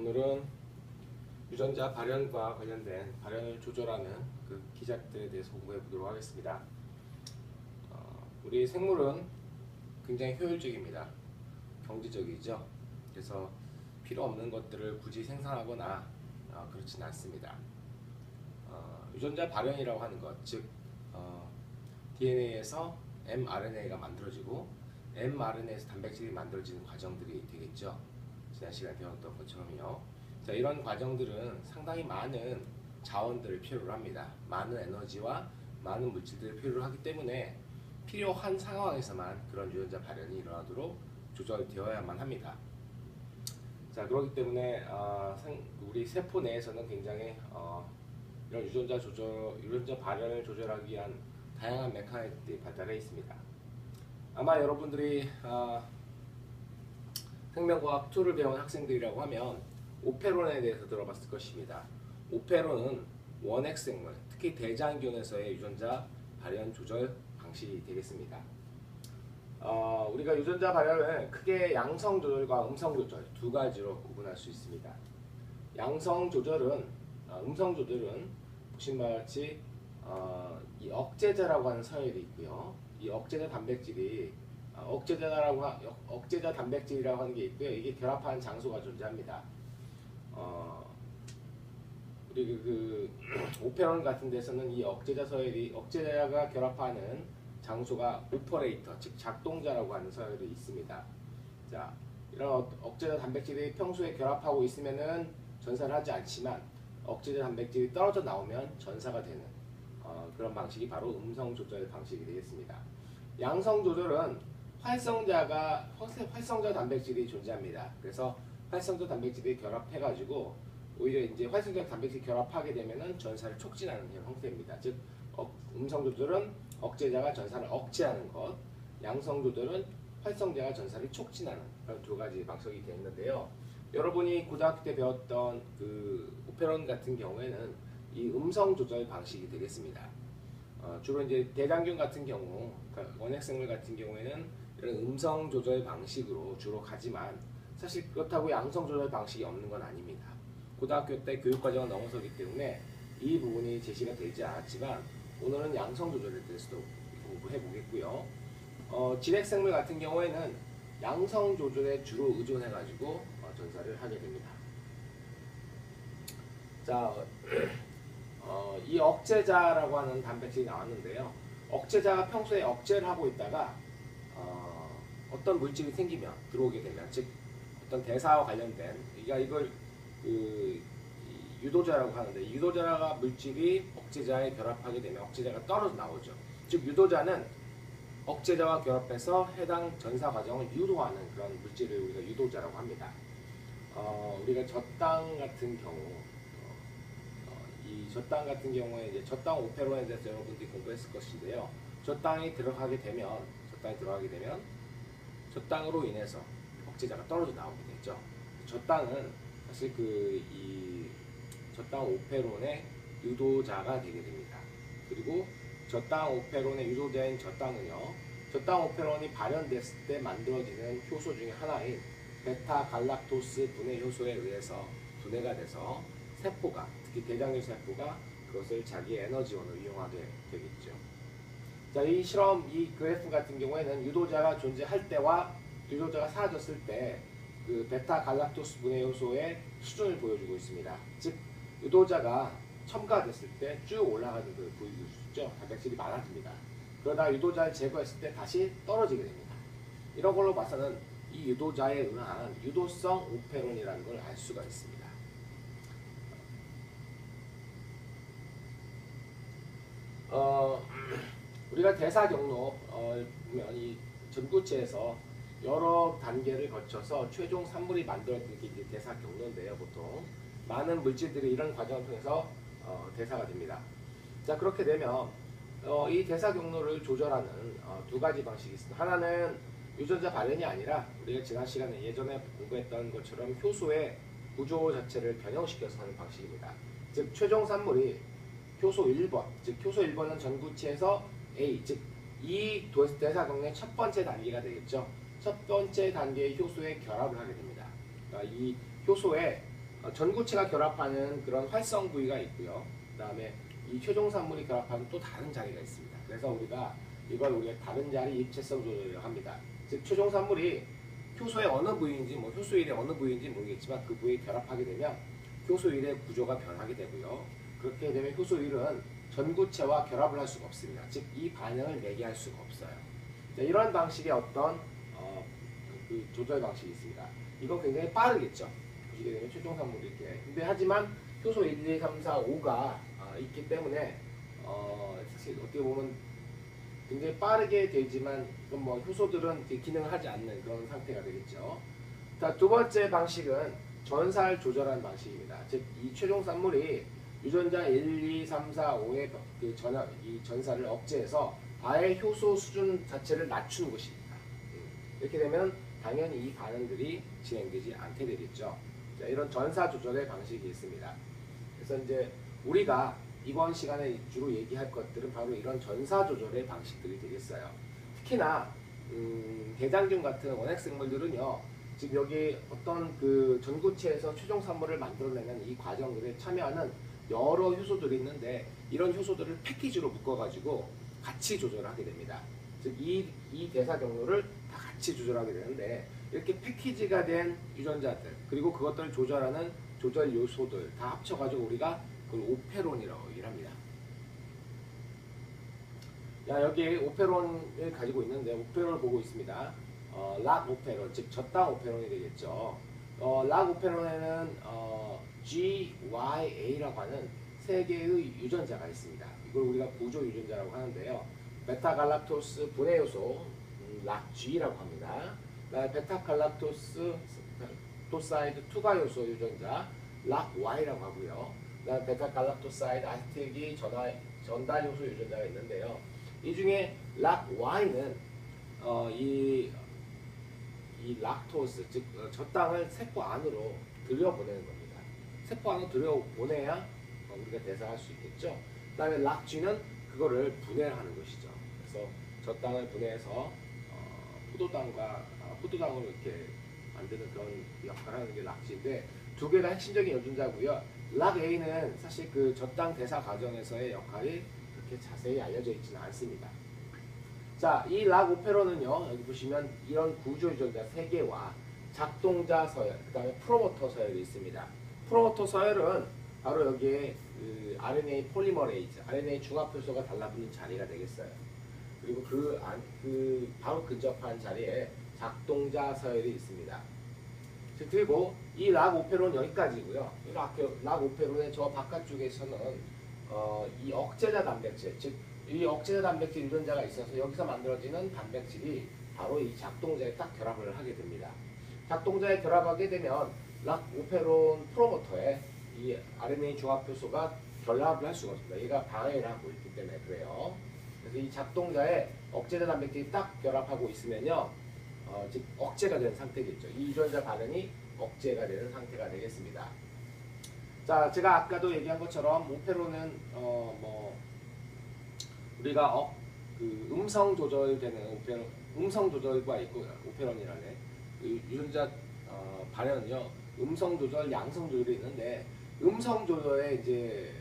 오늘은 유전자 발현과 관련된 발현을 조절하는 그 기작들에 대해서 공부해 보도록 하겠습니다. 우리 생물은 굉장히 효율적입니다. 경제적이죠. 그래서 필요 없는 것들을 굳이 생산하거나 그렇진 않습니다. 유전자 발현이라고 하는 것, 즉 DNA에서 mRNA가 만들어지고 mRNA에서 단백질이 만들어지는 과정들이 되겠죠. 지난 시간에 배웠던 것처럼요. 자, 이런 과정들은 상당히 많은 자원들을 필요로 합니다. 많은 에너지와 많은 물질들을 필요로 하기 때문에 필요한 상황에서만 그런 유전자 발현이 일어나도록 조절되어야만 합니다. 자, 그렇기 때문에 우리 세포 내에서는 굉장히 이런 유전자 발현을 조절하기 위한 다양한 메커니즘들이 발달해 있습니다. 아마 여러분들이 생명과학 2를 배운 학생들이라고 하면 오페론에 대해서 들어봤을 것입니다. 오페론은 원핵생물, 특히 대장균에서의 유전자 발현 조절 방식이 되겠습니다. 우리가 유전자 발현을 크게 양성 조절과 음성 조절 두 가지로 구분할 수 있습니다. 양성 조절은 음성 조절은 보신 바와 같이 이 억제자라고 하는 서열이 있고요. 이 억제자 단백질이 억제자 단백질이라고 하는 게 있고요. 이게 결합하는 장소가 존재합니다. 우리 그 오페론 같은 데서는 이 억제자가 결합하는 장소가 오퍼레이터, 즉 작동자라고 하는 서열이 있습니다. 자, 이런 억제자 단백질이 평소에 결합하고 있으면은 전사를 하지 않지만 억제자 단백질이 떨어져 나오면 전사가 되는 그런 방식이 바로 음성 조절 방식이 되겠습니다. 양성 조절은 활성자 단백질이 존재합니다. 그래서 활성자 단백질이 결합해가지고 오히려 이제 활성자 단백질이 결합하게 되면은 전사를 촉진하는 형태입니다. 즉 음성 조절은 억제자가 전사를 억제하는 것, 양성 조절은 활성자가 전사를 촉진하는 그런 두 가지 방식이 되어 있는데요. 여러분이 고등학교 때 배웠던 그 오페론 같은 경우에는 이 음성 조절 방식이 되겠습니다. 주로 이제 대장균 같은 경우, 그러니까 원핵생물 같은 경우에는 이런 음성 조절 방식으로 주로 가지만 사실 그렇다고 양성 조절 방식이 없는 건 아닙니다. 고등학교 때 교육과정을 넘어서기 때문에 이 부분이 제시가 되지 않았지만 오늘은 양성 조절에 대해서도 공부해 보겠고요. 진핵생물 같은 경우에는 양성 조절에 주로 의존해 가지고 전사를 하게 됩니다. 자, 이 억제자라고 하는 단백질이 나왔는데요. 억제자가 평소에 억제를 하고 있다가 어떤 물질이 생기면 들어오게 되면, 즉 어떤 대사와 관련된 이걸 그 유도자라고 하는데, 유도자가 물질이 억제자에 결합하게 되면 억제자가 떨어져 나오죠. 즉 유도자는 억제자와 결합해서 해당 전사 과정을 유도하는 그런 물질을 우리가 유도자라고 합니다. 우리가 젖당 같은 경우, 이 젖당 같은 경우에 이제 젖당 오페론에 대해서 여러분들이 공부했을 것인데요. 젖당이 들어가게 되면 젖당으로 인해서 억제자가 떨어져 나오게 되죠. 젖당은 사실 이 젖당 오페론의 유도자가 되게 됩니다. 그리고 젖당 오페론의 유도자인 젖당은요, 젖당 오페론이 발현됐을 때 만들어지는 효소 중에 하나인 베타 갈락토스 분해 효소에 의해서 분해가 돼서 세포가, 특히 대장균 세포가 그것을 자기의 에너지원으로 이용하게 되겠죠. 자, 이 그래프 같은 경우에는 유도자가 존재할 때와 유도자가 사라졌을 때 그 베타 갈락토스 분해 효소의 수준을 보여주고 있습니다. 즉 유도자가 첨가됐을 때 쭉 올라가는 걸 보여줄 수 있죠. 단백질이 많아집니다. 그러다 유도자를 제거했을 때 다시 떨어지게 됩니다. 이런 걸로 봐서는 이 유도자에 의한 유도성 오페론이라는 걸 알 수가 있습니다. 우리가 대사 경로 보면 이 전구체에서 여러 단계를 거쳐서 최종 산물이 만들어지는 게 이제 대사 경로인데요. 보통 많은 물질들이 이런 과정을 통해서 대사가 됩니다. 자, 그렇게 되면 이 대사 경로를 조절하는 두 가지 방식이 있습니다. 하나는 유전자 발현이 아니라 우리가 지난 시간에 예전에 공부했던 것처럼 효소의 구조 자체를 변형시켜서 하는 방식입니다. 즉 최종 산물이 효소 1번, 즉 효소 1번은 전구체에서 A, 즉 이 대사 경로의 첫 번째 단계가 되겠죠. 첫 번째 단계의 효소에 결합을 하게 됩니다. 그러니까 이 효소에 전구체가 결합하는 그런 활성 부위가 있고요. 그 다음에 이 최종산물이 결합하는 또 다른 자리가 있습니다. 그래서 이걸 우리가 다른 자리 입체성 조절이라고 합니다. 즉 최종산물이 효소의 어느 부위인지 효소일의 어느 부위인지 모르겠지만 그 부위에 결합하게 되면 효소일의 구조가 변하게 되고요. 그렇게 되면 효소일은 전구체와 결합을 할 수가 없습니다. 즉 이 반응을 내게 할 수가 없어요. 자, 이런 방식의 어떤 그 조절 방식이 있습니다. 이건 굉장히 빠르겠죠. 보시게 되면 최종산물이 이렇게. 근데 하지만 효소 1, 2, 3, 4, 5가 있기 때문에 사실 어떻게 보면 굉장히 빠르게 되지만 효소들은 기능을 하지 않는 그런 상태가 되겠죠. 자, 두 번째 방식은 전사를 조절하는 방식입니다. 즉 이 최종산물이 유전자 1, 2, 3, 4, 5의 이 전사를 억제해서 아예 효소 수준 자체를 낮추는 것입니다. 이렇게 되면 당연히 이 반응들이 진행되지 않게 되겠죠. 자, 이런 전사 조절의 방식이 있습니다. 그래서 이제 우리가 이번 시간에 주로 얘기할 것들은 바로 이런 전사 조절의 방식들이 되겠어요. 특히나 대장균 같은 원핵 생물들은요, 지금 여기 어떤 그 전구체에서 최종 산물을 만들어내는 이 과정들에 참여하는 여러 효소들이 있는데 이런 효소들을 패키지로 묶어가지고 같이 조절하게 됩니다. 즉 이 대사 경로를 다 같이 조절하게 되는데 이렇게 패키지가 된 유전자들 그리고 그것들을 조절하는 조절 요소들 다 합쳐가지고 우리가 그걸 오페론이라고 얘기를 합니다. 자, 여기 오페론을 가지고 있는데 오페론을 보고 있습니다. 락 오페론, 즉 저당 오페론이 되겠죠. 락 오페론에는 GYA라고 하는 세 개의 유전자가 있습니다. 이걸 우리가 구조 유전자라고 하는데요. 베타갈락토스 분해 요소 락G라고 합니다. 베타갈락토스 토사이드 투과 요소 유전자 락Y라고 하고요. 베타갈락토사이드 아세틸기 전달 요소 유전자가 있는데요. 이 중에 락Y는 이 락토스 즉 젖당을 세포 안으로 들여보내는 겁니다. 세포 안으로 들여보내야 우리가 대사할 수 있겠죠. 그 다음에 락G는 그거를 분해를 하는 것이죠. 그래서 젖당을 분해해서 포도당으로 이렇게 만드는 그런 역할을 하는 게 락G인데 두 개 다 핵심적인 유전자고요. 락A는 사실 그 젖당 대사 과정에서의 역할이 그렇게 자세히 알려져 있지는 않습니다. 자, 이 락오페론은요, 여기 보시면 이런 구조 유전자 3개와 작동자 서열, 그 다음에 프로모터 서열이 있습니다. 프로모터 서열은 바로 여기에 그 RNA 폴리머레이즈, RNA 중합효소가 달라붙는 자리가 되겠어요. 그리고 바로 근접한 자리에 작동자 서열이 있습니다. 그리고 이 락오페론 여기까지고요. 락오페론의 저 바깥쪽에서는 이 억제자 단백질, 즉 이 억제자 단백질 유전자가 있어서 여기서 만들어지는 단백질이 바로 이 작동자에 딱 결합을 하게 됩니다. 작동자에 결합하게 되면 락오페론 프로모터에 이 RNA 중합효소가 결합을 할 수가 없습니다. 얘가 방해를 하고 있기 때문에 그래요. 그래서 이 작동자에 억제자 단백질이 딱 결합하고 있으면요, 즉 억제가 된 상태겠죠. 이 유전자 반응이 억제가 되는 상태가 되겠습니다. 자, 제가 아까도 얘기한 것처럼 오페론은 우리가 그 음성 조절되는 음성 조절과 있고 오페론이라네 그 유전자 발현은요 음성 조절, 양성 조절이 있는데 음성 조절에 이제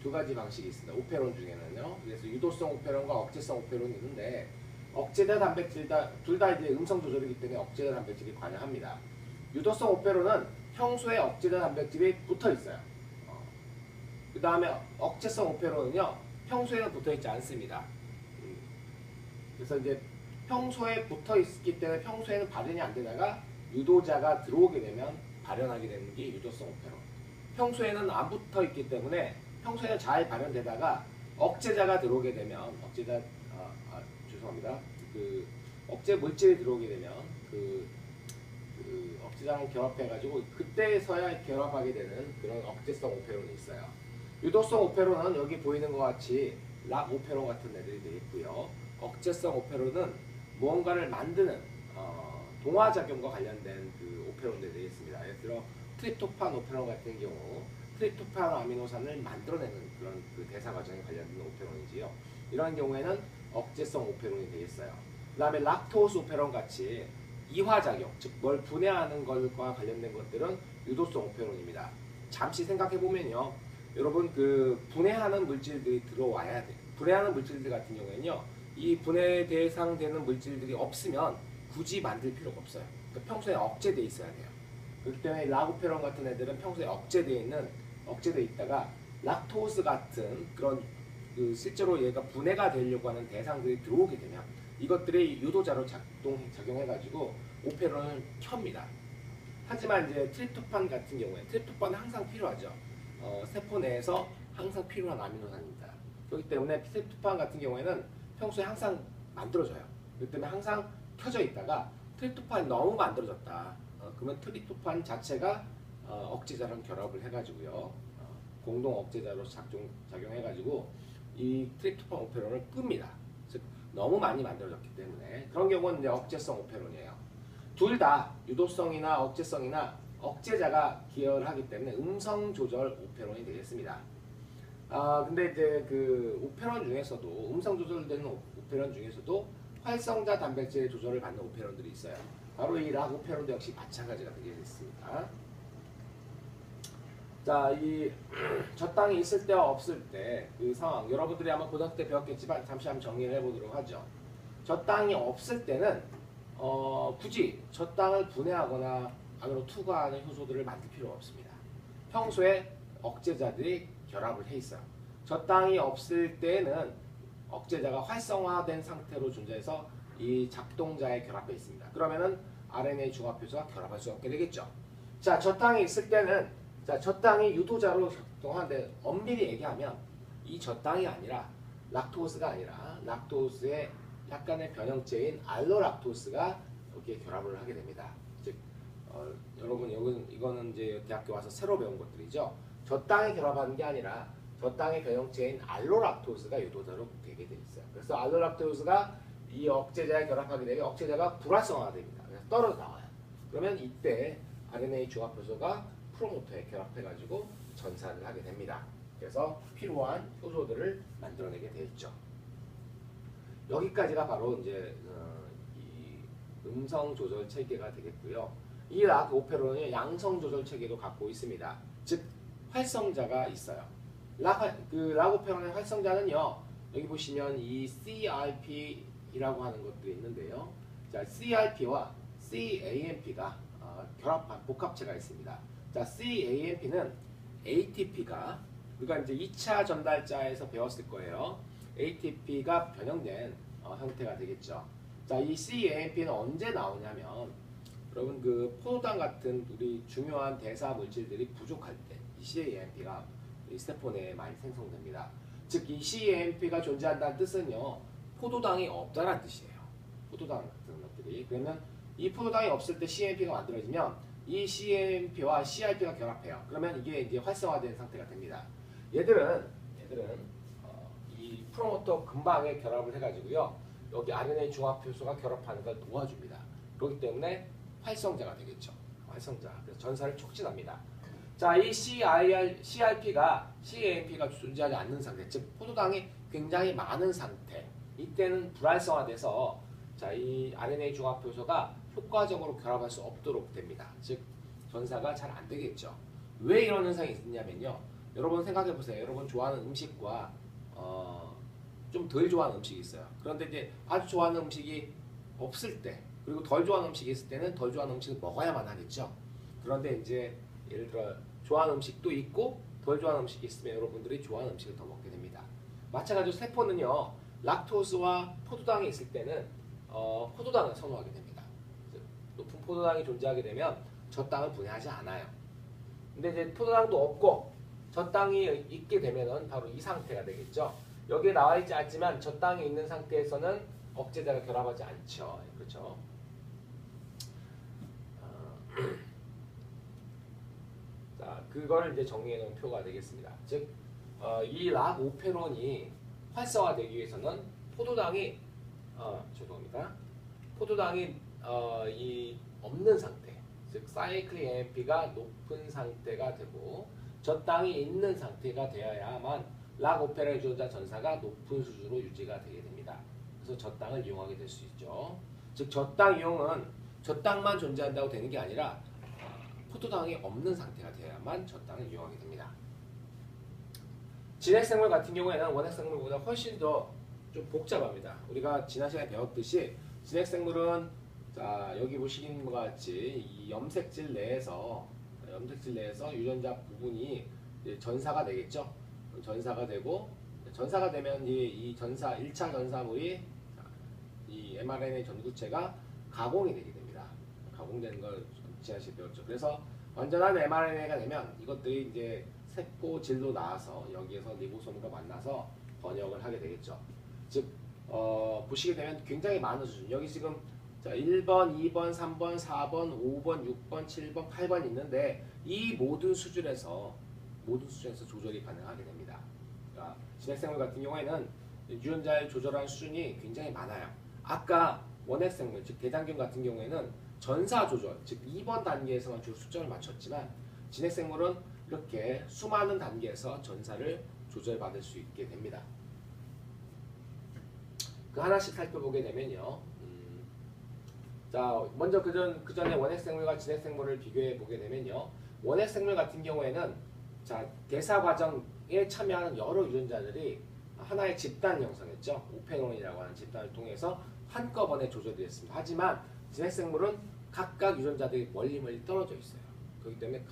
두 가지 방식이 있습니다. 오페론 중에는요. 그래서 유도성 오페론과 억제성 오페론이 있는데 억제자 단백질 둘 다 이제 음성 조절이기 때문에 억제자 단백질이 관여합니다. 유도성 오페론은 평소에 억제자 단백질이 붙어 있어요. 그 다음에 억제성 오페론은요 평소에는 붙어 있지 않습니다. 그래서 이제 평소에 붙어 있기 때문에 평소에는 발현이 안 되다가 유도자가 들어오게 되면 발현하게 되는 게 유도성 오페론. 평소에는 안 붙어 있기 때문에 평소에는 잘 발현되다가 억제자가 들어오게 되면 죄송합니다. 그 억제 물질이 들어오게 되면 그 억제자랑 결합해가지고 그때서야 결합하게 되는 그런 억제성 오페론이 있어요. 유도성 오페론은 여기 보이는 것 같이 락오페론 같은 애들이 되겠고요. 억제성 오페론은 무언가를 만드는 동화작용과 관련된 그 오페론들이 되겠습니다. 예를 들어 트립토판 오페론 같은 경우 트립토판 아미노산을 만들어내는 그런 그 대사 과정에 관련된 오페론이지요. 이런 경우에는 억제성 오페론이 되겠어요. 그 다음에 락토스 오페론 같이 이화작용, 즉 뭘 분해하는 것과 관련된 것들은 유도성 오페론입니다. 잠시 생각해 보면요, 여러분 그 분해하는 물질들이 들어와야 돼. 분해하는 물질들 같은 경우에는요, 이 분해 대상 되는 물질들이 없으면 굳이 만들 필요가 없어요. 그러니까 평소에 억제돼 있어야 돼요. 그렇기 때문에 라고페론 같은 애들은 평소에 억제돼 있다가 락토스 같은 그런 그 실제로 얘가 분해가 되려고 하는 대상들이 들어오게 되면 이것들이 유도자로 작용해가지고 오페론을 켭니다. 하지만 이제 트립토판 같은 경우에 트립토판은 항상 필요하죠. 세포 내에서 항상 필요한 아미노산입니다. 그렇기 때문에 트립토판 같은 경우에는 평소에 항상 만들어져요. 그렇기 때문에 항상 켜져 있다가 트립토판이 너무 만들어졌다. 그러면 트립토판 자체가 억제자랑 결합을 해가지고요. 공동 억제자로 작용해가지고 이 트립토판 오페론을 끕니다. 즉 너무 많이 만들어졌기 때문에 그런 경우는 이제 억제성 오페론이에요. 둘 다 유도성이나 억제성이나 억제자가 기여를 하기 때문에 음성 조절 오페론이 되겠습니다. 근데 이제 그 오페론 중에서도 음성 조절되는 오페론 중에서도 활성자 단백질 조절을 받는 오페론들이 있어요. 바로 이 락 오페론도 역시 마찬가지가 되겠습니다. 자, 이 저땅이 있을 때와 없을 때 그 상황, 여러분들이 아마 고등학교 때 배웠겠지만 잠시 한번 정리를 해보도록 하죠. 저땅이 없을 때는 굳이 저땅을 분해하거나 안으로 투과하는 효소들을 만들 필요가 없습니다. 평소에 억제자들이 결합을 해 있어요. 저땅이 없을 때는 억제자가 활성화된 상태로 존재해서 이 작동자에 결합해 있습니다. 그러면은 RNA 중합효소가 결합할 수 없게 되겠죠. 자, 저땅이 있을 때는 저땅이 유도자로 작동하는데 엄밀히 얘기하면 이 저땅이 아니라 락토스가 아니라 락토스의 약간의 변형체인 알로락토스가 여기에 결합을 하게 됩니다. 즉 여러분 이거는 이제 대학교 와서 새로 배운 것들이죠. 저땅이 결합하는 게 아니라 저땅의 변형체인 알로락토스가 유도자로 되게 돼 있어요. 그래서 알로락토스가 이 억제자에 결합하게 되면 억제자가 불활성화됩니다. 그래서 떨어져 나와요. 그러면 이때 RNA 중합효소가 프로모터에 결합해가지고 전사를 하게 됩니다. 그래서 필요한 효소들을 만들어내게 되어 있죠. 여기까지가 바로 이제 이 음성 조절 체계가 되겠고요. 이 락 오페론은 양성 조절 체계도 갖고 있습니다. 즉 활성자가 있어요. 락 오페론의 활성자는요. 여기 보시면 이 CRP이라고 하는 것들이 있는데요. 자, CRP와 CAMP가 결합한 복합체가 있습니다. 자, CAMP는 ATP가 우리가 이제 2차 전달자에서 배웠을 거예요. ATP가 변형된 형태가 되겠죠. 자, 이 CAMP는 언제 나오냐면 여러분 그 포도당 같은 우리 중요한 대사 물질들이 부족할 때 이 CAMP가 이 세포 내에 많이 생성됩니다. 즉 이 CAMP가 존재한다는 뜻은요. 포도당이 없다는 뜻이에요. 포도당 같은 것들이. 그러면 이 포도당이 없을 때 CAMP가 만들어지면 이 CAMP와 CRP가 결합해요. 그러면 이게 이제 활성화된 상태가 됩니다. 얘들은 이 프로모터 근방에 결합을 해가지고요. 여기 RNA 중합효소가 결합하는 걸 도와줍니다. 그렇기 때문에 활성자가 되겠죠. 활성자. 그래서 전사를 촉진합니다. 자, 이 CRP가 CAMP가 존재하지 않는 상태, 즉 포도당이 굉장히 많은 상태. 이때는 불활성화돼서 자, 이 RNA 중합효소가 효과적으로 결합할 수 없도록 됩니다. 즉 전사가 잘 안 되겠죠. 왜 이런 현상이 있냐면요. 여러분 생각해 보세요. 여러분 좋아하는 음식과 좀 덜 좋아하는 음식이 있어요. 그런데 이제 아주 좋아하는 음식이 없을 때 그리고 덜 좋아하는 음식이 있을 때는 덜 좋아하는 음식을 먹어야만 하겠죠. 그런데 이제 예를 들어 좋아하는 음식도 있고 덜 좋아하는 음식이 있으면 여러분들이 좋아하는 음식을 더 먹게 됩니다. 마찬가지로 세포는요. 락토스와 포도당이 있을 때는 포도당을 선호하게 됩니다. 높은 포도당이 존재하게 되면 젖당을 분해하지 않아요. 근데 이제 포도당도 없고 젖당이 있게 되면은 바로 이 상태가 되겠죠. 여기에 나와 있지 않지만 젖당이 있는 상태에서는 억제자가 결합하지 않죠. 그렇죠? 자, 그걸 이제 정리해 놓은 표가 되겠습니다. 즉, 이 락 오페론이 활성화되기 위해서는 포도당이 포도당이 이 없는 상태, 즉 사이클릭 AMP가 높은 상태가 되고 젖당이 있는 상태가 되어야만 락 오페론 유전자 전사가 높은 수준으로 유지가 되게 됩니다. 그래서 젖당을 이용하게 될 수 있죠. 즉 젖당 이용은 젖당만 존재한다고 되는 게 아니라 포도당이 없는 상태가 되어야만 젖당을 이용하게 됩니다. 진핵생물 같은 경우에는 원핵생물보다 훨씬 더 좀 복잡합니다. 우리가 지난 시간에 배웠듯이 진핵생물은 자 여기 보시는 것 같이 이 염색질 내에서 유전자 부분이 이제 전사가 되겠죠. 전사가 되고 전사가 되면 이 전사 1차 전사물이 이 mRNA 전구체가 가공이 되게 됩니다. 가공되는 걸 지난 시간에 배웠죠. 그래서 완전한 mRNA가 되면 이것들이 이제 세포질로 나와서 여기에서 리보솜과 만나서 번역을 하게 되겠죠. 즉 보시게 되면 굉장히 많은 수준. 여기 지금 자 1번, 2번, 3번, 4번, 5번, 6번, 7번, 8번 있는데 이 모든 수준에서 조절이 가능하게 됩니다. 그러니까 진핵생물 같은 경우에는 유전자를 조절하는 수준이 굉장히 많아요. 아까 원핵생물, 즉 대장균 같은 경우에는 전사 조절, 즉 2번 단계에서만 주로 수점을 맞췄지만 진핵생물은 이렇게 수많은 단계에서 전사를 조절받을 수 있게 됩니다. 그 하나씩 살펴보게 되면요. 자, 먼저 그 전에 원핵생물과 진핵생물을 비교해 보게 되면요. 원핵생물 같은 경우에는 자, 대사 과정에 참여하는 여러 유전자들이 하나의 집단 형성했죠. 오페론이라고 하는 집단을 통해서 한꺼번에 조절이 됐습니다. 하지만 진핵생물은 각각 유전자들이 멀리 떨어져 있어요. 그렇기 때문에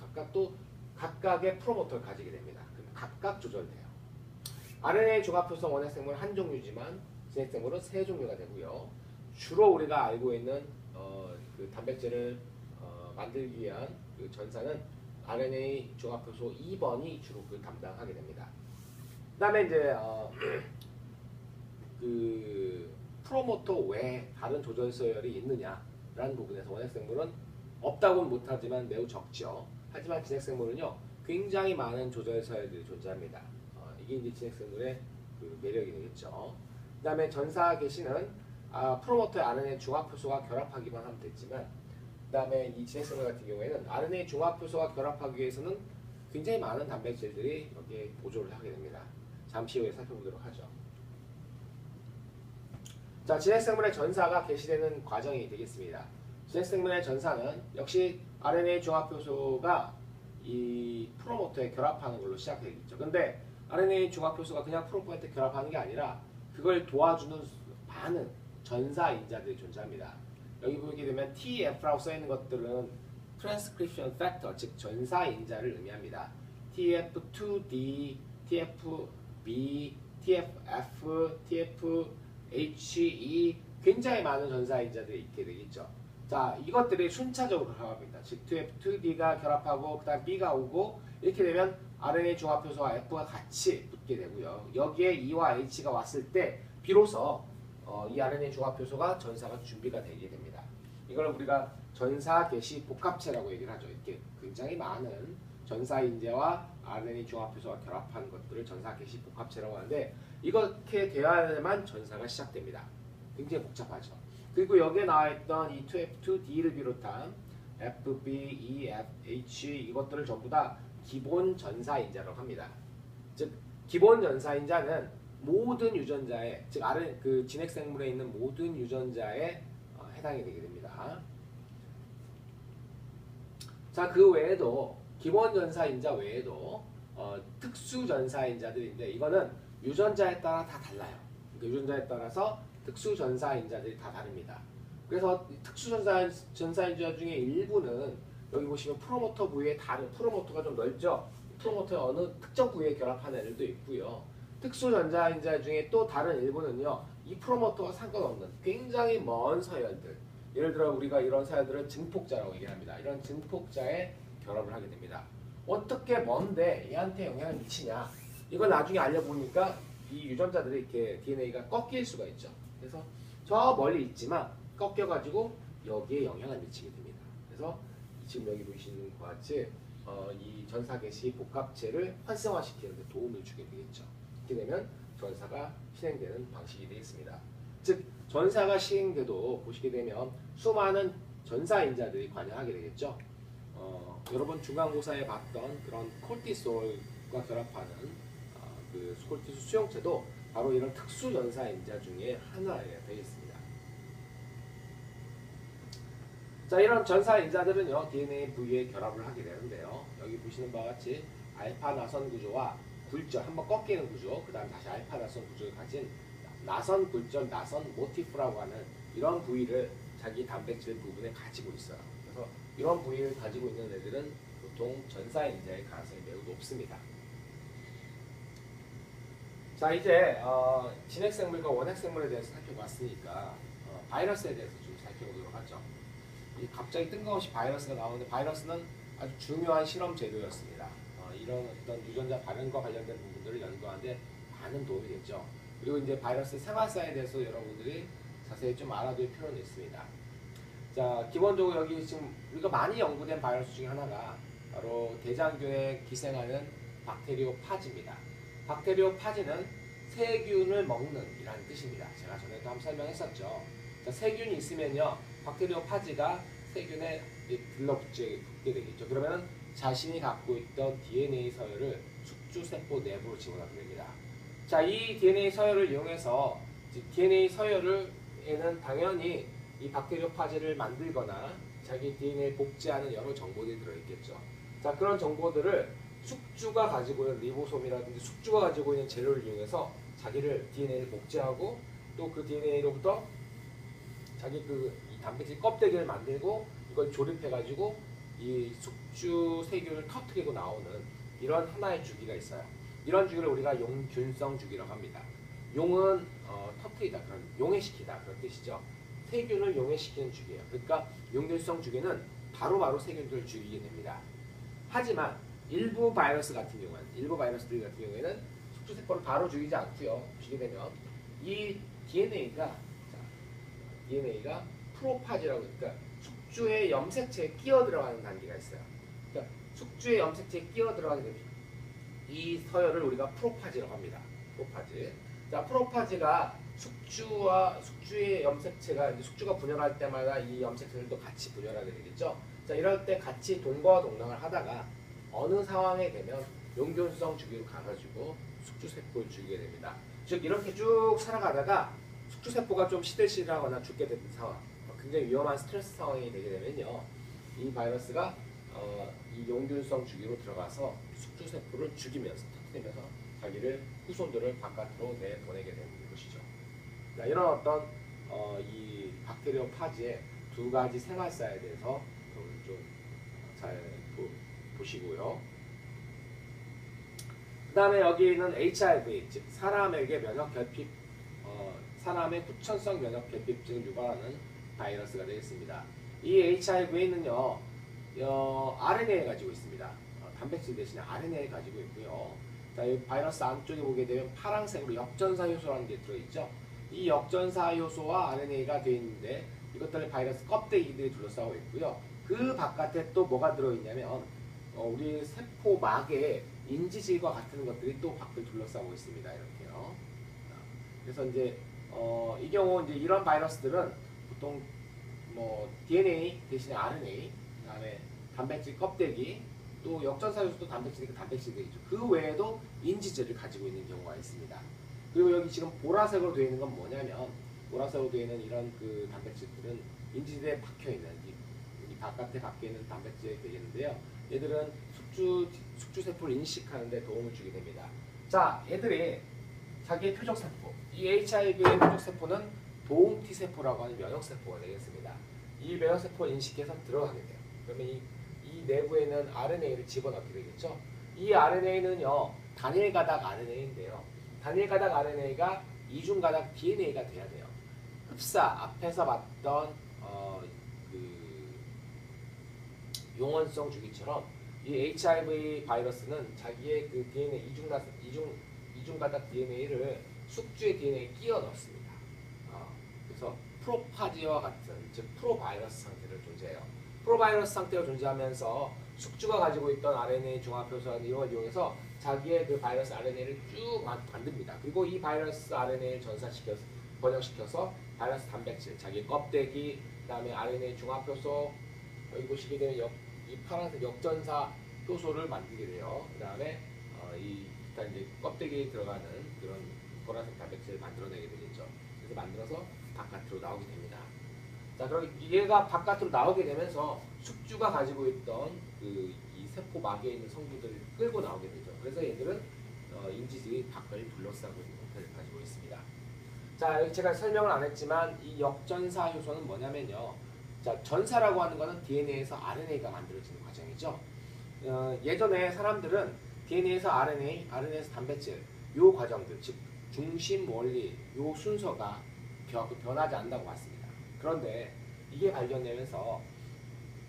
각각의 프로모터를 가지게 됩니다. 각각 조절돼요. RNA 종합효소 원핵생물은 한 종류지만 진핵생물은 세 종류가 되고요. 주로 우리가 알고 있는 그 단백질을 만들기 위한 그 전사는 RNA 종합효소 2번이 주로 그 담당하게 됩니다. 그다음에 이제 그 프로모터 외에 다른 조절 서열이 있느냐라는 부분에서 원핵생물은 없다고는 못하지만 매우 적죠. 하지만 진핵생물은요 굉장히 많은 조절 서열들이 존재합니다. 이게 이제 진핵생물의 그 매력이 되겠죠. 그다음에 전사 개시는 프로모터의 RNA 중합효소가 결합하기만 하면 됐지만 그다음에 이 진핵생물 같은 경우에는 RNA 중합효소가 결합하기 위해서는 굉장히 많은 단백질들이 여기에 보조를 하게 됩니다. 잠시 후에 살펴보도록 하죠. 자, 진핵생물의 전사가 개시되는 과정이 되겠습니다. 진핵생물의 전사는 역시 RNA 중합효소가 이 프로모터에 결합하는 걸로 시작되겠죠. 근데 RNA 중합효소가 그냥 프로모터에 결합하는 게 아니라 그걸 도와주는 많은 전사인자들이 존재합니다. 여기 보게 되면 TF라고 써있는 것들은 Transcription Factor, 즉 전사인자를 의미합니다. TF2D, TFB, TFF, TFHE 굉장히 많은 전사인자들이 있게 되겠죠. 자, 이것들이 순차적으로 결합합니다. 즉 TF2D가 결합하고 그 다음 B가 오고 이렇게 되면 RNA 중합효소와 F가 같이 붙게 되고요. 여기에 E와 H가 왔을 때 비로소 이 RNA 중합효소가 전사가 준비가 되게 됩니다. 이걸 우리가 전사 개시 복합체라고 얘기를 하죠. 이렇게 굉장히 많은 전사인자와 RNA 중합효소가 결합한 것들을 전사 개시 복합체라고 하는데 이렇게 되어야만 전사가 시작됩니다. 굉장히 복잡하죠. 그리고 여기에 나와있던 이 2F2D를 비롯한 FB, E, F, H 이것들을 전부 다 기본 전사인자라고 합니다. 즉 기본 전사인자는 모든 유전자에, 즉 그 진핵생물에 있는 모든 유전자에 해당이 되게 됩니다. 자, 그 외에도 기본 전사인자 외에도 특수 전사인자들인데 이거는 유전자에 따라 다 달라요. 그러니까 유전자에 따라서 특수 전사인자들이 다 다릅니다. 그래서 특수 전사인자 중에 일부는 여기 보시면 프로모터 부위에 다른 프로모터가 좀 넓죠. 프로모터의 어느 특정 부위에 결합하는 애들도 있고요. 특수 전사인자 중에 또 다른 일부는요. 이 프로모터와 상관없는 굉장히 먼 서열들. 예를 들어 우리가 이런 서열들을 증폭자라고 얘기합니다. 이런 증폭자에 결합을 하게 됩니다. 어떻게 먼데 얘한테 영향을 미치냐? 이걸 나중에 알려보니까 이 유전자들이 이렇게 DNA가 꺾일 수가 있죠. 그래서 저 멀리 있지만 꺾여가지고 여기에 영향을 미치게 됩니다. 그래서 지금 여기 보시는 것 같이 이 전사 개시 복합체를 활성화시키는 데 도움을 주게 되겠죠. 이렇게 되면 전사가 실행되는 방식이 되겠습니다. 즉 전사가 시행돼도 보시게 되면 수많은 전사인자들이 관여하게 되겠죠. 여러분 중간고사에 봤던 그런 콜티솔과 결합하는 그 콜티솔 수용체도 바로 이런 특수 전사인자 중에 하나에 되겠습니다. 자, 이런 전사인자들은요 DNA 부위에 결합을 하게 되는데요. 여기 보시는 바와 같이 알파 나선 구조와 굴절 한번 꺾이는 구조, 그 다음 다시 알파 나선 구조를 가진 나선 굴절 나선 모티프라고 하는 이런 부위를 자기 단백질 부분에 가지고 있어요. 그래서 이런 부위를 가지고 있는 애들은 보통 전사인자의 가능성이 매우 높습니다. 자, 이제 진핵생물과 원핵생물에 대해서 살펴봤으니까 바이러스에 대해서 좀 살펴보도록 하죠. 갑자기 뜬금없이 바이러스가 나오는데 바이러스는 아주 중요한 실험 재료였습니다. 이런 어떤 유전자 발현과 관련된 부분들을 연구하는데 많은 도움이 됐죠. 그리고 이제 바이러스 생활사에 대해서 여러분들이 자세히 좀 알아둘 필요는 있습니다. 자, 기본적으로 여기 지금 우리가 많이 연구된 바이러스 중에 하나가 바로 대장균에 기생하는 박테리오파지입니다. 박테리오파지는 세균을 먹는 이라는 뜻입니다. 제가 전에도 한번 설명했었죠. 자, 세균이 있으면요, 박테리오파지가 세균에 들러붙게 되겠죠. 그러면 자신이 갖고 있던 DNA 서열을 숙주세포 내부로 집어넣게 됩니다. 자, 이 DNA 서열을 이용해서 DNA 서열에는 당연히 이 박테리오파지를 만들거나 자기 DNA를 복제하는 여러 정보들이 들어있겠죠. 자, 그런 정보들을 숙주가 가지고 있는 리보솜이라든지 숙주가 가지고 있는 재료를 이용해서 자기를 DNA를 복제하고 또 그 DNA로부터 자기 이 단백질 껍데기를 만들고 이걸 조립해가지고 이 숙주 세균을 터뜨리고 나오는 이런 하나의 주기가 있어요. 이런 주기를 우리가 용균성 주기라고 합니다. 용은 터뜨리다, 그런 용해시키다 그런 뜻이죠. 세균을 용해시키는 주기예요. 그러니까 용균성 주기는 바로바로 세균들을 죽이게 됩니다. 하지만 일부 바이러스 같은 경우는, 일부 바이러스들 같은 경우에는 숙주세포를 바로 죽이지 않고요. 죽이게 되면 이 DNA가 프로파지라고, 그러니까 숙주의 염색체에 끼어 들어가는 단계가 있어요. 그러니까 숙주의 염색체에 끼어 들어가게 되면 이 서열을 우리가 프로파지라고 합니다. 프로파지. 자, 프로파지가 숙주의 염색체가 이제 숙주가 분열할 때마다 이 염색체들도 같이 분열하게 되겠죠. 자, 이럴 때 같이 동거동락을 하다가 어느 상황에 되면 용균성 주기로 가가지고 숙주세포를 죽이게 됩니다. 즉 이렇게 쭉 살아가다가 숙주세포가 좀 시들시들하거나 죽게 되는 상황, 굉장히 위험한 스트레스 상황이 되게 되면요, 이 바이러스가 이 용균성 주기로 들어가서 숙주세포를 죽이면서, 터뜨리면서 자기를 후손들을 바깥으로 내보내게 되는 것이죠. 자, 이런 어떤 이 박테리오파지의 두 가지 생활사에 대해서 좀 잘 보시고요. 그 다음에 여기는 HIV, 즉 사람에게 면역 결핍, 사람의 후천성 면역 결핍증을 유발하는 바이러스가 되겠습니다. 이 HIV는요, RNA를 가지고 있습니다. 단백질 대신에 RNA를 가지고 있고요. 자, 이 바이러스 안쪽에 보게 되면 파란색으로 역전사 효소라는 게 들어있죠. 이 역전사 효소와 RNA가 되어 있는데 이것들은 바이러스 껍데기들이 둘러싸고 있고요. 그 바깥에 또 뭐가 들어있냐면 우리 세포막에 인지질과 같은 것들이 또 밖을 둘러싸고 있습니다. 이렇게요. 그래서 이제 이 경우 이제 이런 바이러스들은 보통 뭐 DNA 대신에 RNA, 그다음에 단백질 껍데기, 또 역전사 요소도 단백질이니까 단백질 되겠죠. 그 외에도 인지질을 가지고 있는 경우가 있습니다. 그리고 여기 지금 보라색으로 되어 있는 건 뭐냐면, 보라색으로 되어 있는 이런 그 단백질들은 인지질에 박혀 있는 이 바깥에 박혀 있는 단백질이 되겠는데요. 얘들은 숙주세포를 인식하는 데 도움을 주게 됩니다. 자, 얘들이 자기의 표적세포, 이 HIV의 표적세포는 도움 T세포라고 하는 면역세포가 되겠습니다. 이 면역세포를 인식해서 들어가게 돼요. 그러면 이 내부에는 RNA를 집어넣게 되겠죠. 이 RNA는요, 단일가닥 RNA인데요. 단일가닥 RNA가 이중가닥 DNA가 돼야 돼요. 흡사, 앞에서 봤던 용원성 주기처럼 이 HIV 바이러스는 자기의 그 DNA 이중가닥 DNA를 숙주의 DNA에 끼워 넣습니다. 그래서 프로파지와 같은, 즉 프로바이러스 상태를 존재해요. 프로바이러스 상태가 존재하면서 숙주가 가지고 있던 RNA 종합효소라는 이런 걸 이용해서 자기의 그 바이러스 RNA를 쭉 만듭니다. 그리고 이 바이러스 RNA를 번역시켜서 바이러스 단백질, 자기 껍데기, 그 다음에 RNA 종합효소, 여기 보시게 되면 이 파란색 역전사 효소를 만들게 돼요. 그 다음에 일단 이제 껍데기에 들어가는 그런 보라색 단백질을 만들어내게 되겠죠. 그래서 만들어서 바깥으로 나오게 됩니다. 자, 그럼 얘가 바깥으로 나오게 되면서 숙주가 가지고 있던 이 세포 막에 있는 성분들을 끌고 나오게 되죠. 그래서 얘들은 인지들이 밖을 둘러싸고 있는 형태를 가지고 있습니다. 자, 여기 제가 설명을 안 했지만 이 역전사 효소는 뭐냐면요. 자, 전사라고 하는 거는 DNA에서 RNA가 만들어지는 과정이죠. 예전에 사람들은 DNA에서 RNA, RNA에서 단백질 요 과정들, 즉 중심 원리 요 순서가 변하지 않는다고 봤습니다. 그런데 이게 발견되면서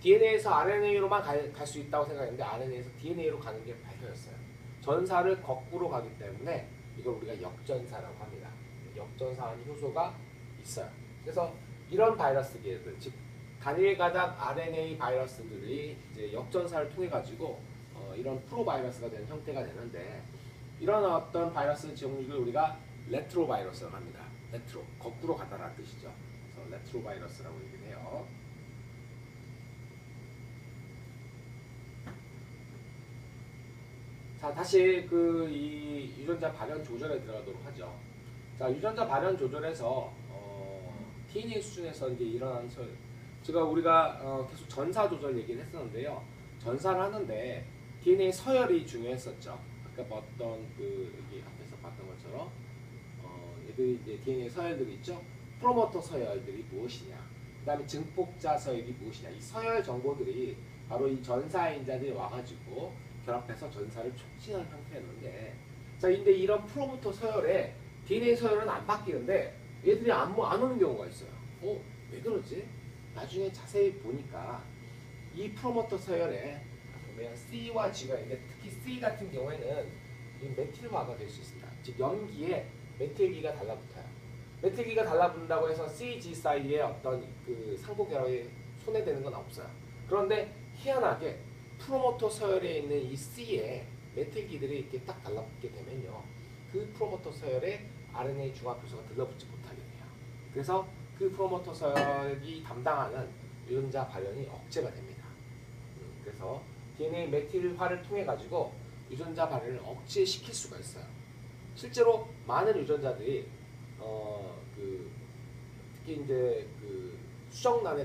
DNA에서 RNA로만 갈 수 있다고 생각했는데 RNA에서 DNA로 가는 게 밝혀졌어요. 전사를 거꾸로 가기 때문에 이걸 우리가 역전사라고 합니다. 역전사하는 효소가 있어요. 그래서 이런 바이러스들, 즉 단일 가닥 RNA 바이러스들이 이제 역전사를 통해 가지고 이런 프로바이러스가 되는 형태가 되는데 이런 어떤 바이러스 종류를 우리가 레트로 바이러스라고 합니다. 레트로, 거꾸로 가다라는 뜻이죠. 그래서 레트로 바이러스라고 얘기를 해요. 자, 다시 이 유전자 발현 조절에 들어가도록 하죠. 자, 유전자 발현 조절에서 DNA 수준에서 이제 일어나는 제가 우리가 계속 전사 조절 얘기를 했었는데요. 전사를 하는데 DNA 서열이 중요했었죠. 아까 봤던 여기 앞에서 봤던 것처럼 얘들이 이제 DNA 서열들이 있죠. 프로모터 서열들이 무엇이냐, 그 다음에 증폭자 서열이 무엇이냐, 이 서열 정보들이 바로 이 전사인자들이 와가지고 결합해서 전사를 촉진하는 형태였는데, 자, 근데 이런 프로모터 서열에 DNA 서열은 안 바뀌는데 얘들이 안 오는 경우가 있어요. 왜 그러지? 나중에 자세히 보니까 이 프로모터 서열에 보면 C와 G가 있는데 특히 C 같은 경우에는 이 메틸화가 될 수 있습니다. 즉 염기에 메틸기가 달라붙어요. 메틸기가 달라붙는다고 해서 C, G 사이에 어떤 상부 결합에 손해되는 건 없어요. 그런데 희한하게 프로모터 서열에 있는 이 C에 메틸기들이 이렇게 딱 달라붙게 되면요, 그 프로모터 서열에 RNA 중합효소가 들러붙지 못하게 돼요. 그래서 그 프로모터 서열이 담당하는 유전자 발현이 억제가 됩니다. 그래서 DNA 메틸화를 통해 가지고 유전자 발현을 억제시킬 수가 있어요. 실제로 많은 유전자들이 특히 이제 수정란에